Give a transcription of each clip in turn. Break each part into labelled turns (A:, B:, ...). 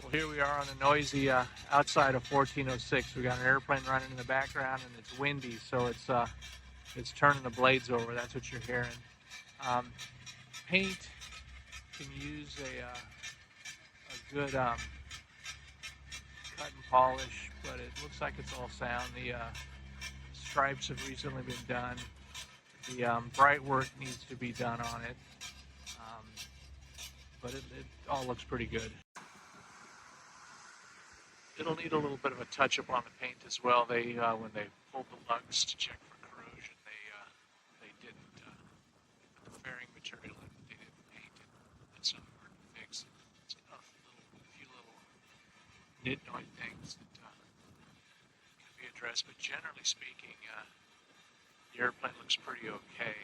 A: Well, here we are on the noisy outside of 1406. We got an airplane running in the background, and it's windy, so it's turning the blades over. That's what you're hearing. Paint can use a good cut and polish, but it looks like it's all sound. The stripes have recently been done. The bright work needs to be done on it, but it all looks pretty good. It'll need a little bit of a touch-up on the paint as well. They when they pulled the lugs to check for corrosion, they didn't put the fairing material in, but they didn't paint it. That's not hard to fix. It's a few little nitnoid things that can be addressed, but generally speaking, the airplane looks pretty okay.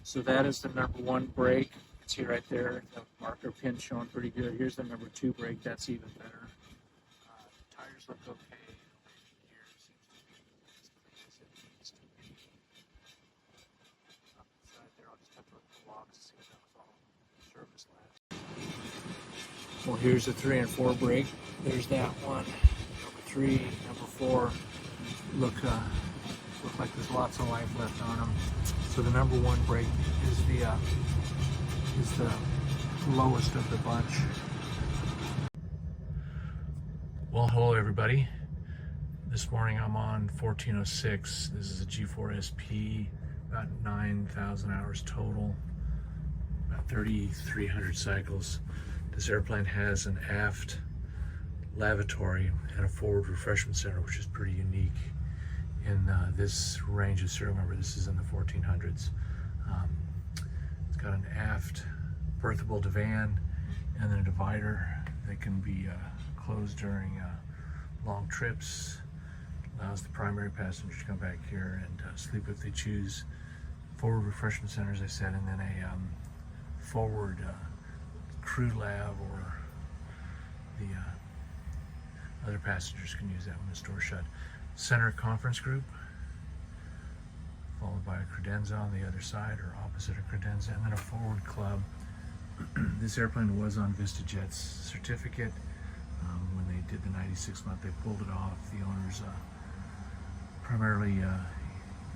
A: So that is the number 1 brake. See right there, the marker pin showing pretty good. Here's the number 2 brake, that's even better. Tires look okay. Gear seems to be as clean as it needs to be. Up inside there, I'll just have to look at the logs to see if that was all service last. Well, here's the 3 and 4 brake. There's that one. Number 3, number 4 look like there's lots of life left on them. So the number 1 brake is the lowest of the bunch. Well, hello everybody. This morning I'm on 1406. This is a G4SP, about 9,000 hours total, about 3,300 cycles. This airplane has an aft lavatory and a forward refreshment center, which is pretty unique in this range of serial number. This is in the 1400s. It's got an aft berthable divan and then a divider that can be closed during long trips. Allows the primary passenger to come back here and sleep if they choose. Forward refreshment center, as I said, and then a forward crew lab, or the other passengers can use that when the door's shut. Center conference group, followed by a credenza on the other side or opposite a credenza, and then a forward club. This airplane was on VistaJet's certificate. When they did the 96 month, they pulled it off. The owners primarily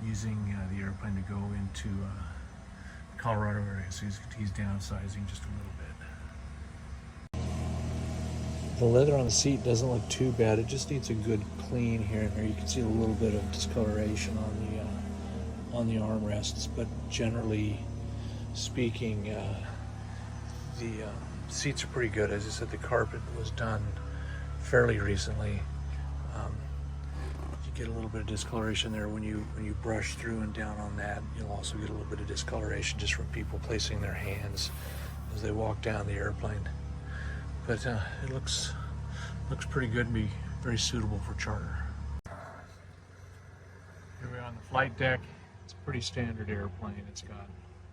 A: using the airplane to go into the Colorado area, so he's downsizing just a little bit. The leather on the seat doesn't look too bad. It just needs a good clean here and there. You can see a little bit of discoloration on the armrests, but generally speaking, the seats are pretty good. As I said, the carpet was done fairly recently. You get a little bit of discoloration there when you brush through and down on that. You'll also get a little bit of discoloration just from people placing their hands as they walk down the airplane. But it looks pretty good and be very suitable for charter. Here we are on the flight deck. It's a pretty standard airplane. It's got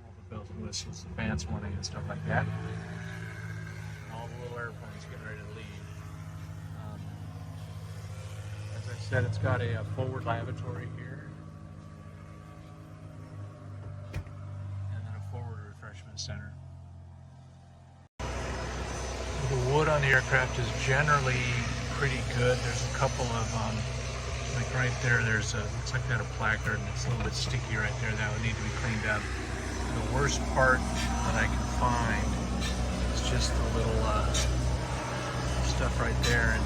A: all the bells and whistles, advanced warning and stuff like that. And all the little airplanes getting ready to leave. As I said, it's got a forward lavatory here, and then a forward refreshment center. The wood on the aircraft is generally pretty good. There's a couple of, like right there, looks like they had a placard and it's a little bit sticky right there. That would need to be cleaned up. And the worst part that I can find is just the little stuff right there. And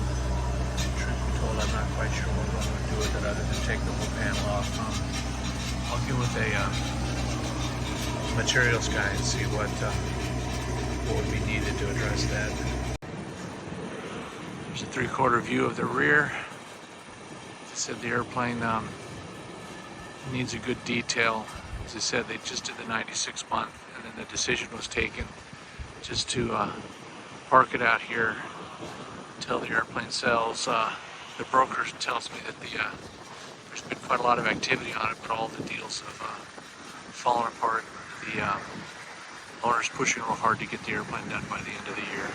A: truth be told, I'm not quite sure what I'm going to do with it other than take the whole panel off. I'll get with a materials guy and see what would be needed to address that. There's a 3/4 view of the rear. As I said, the airplane needs a good detail. As I said, they just did the 96 month, and then the decision was taken just to park it out here until the airplane sells. The broker tells me that there's been quite a lot of activity on it, but all the deals have fallen apart. The owner's pushing real hard to get the airplane done by the end of the year.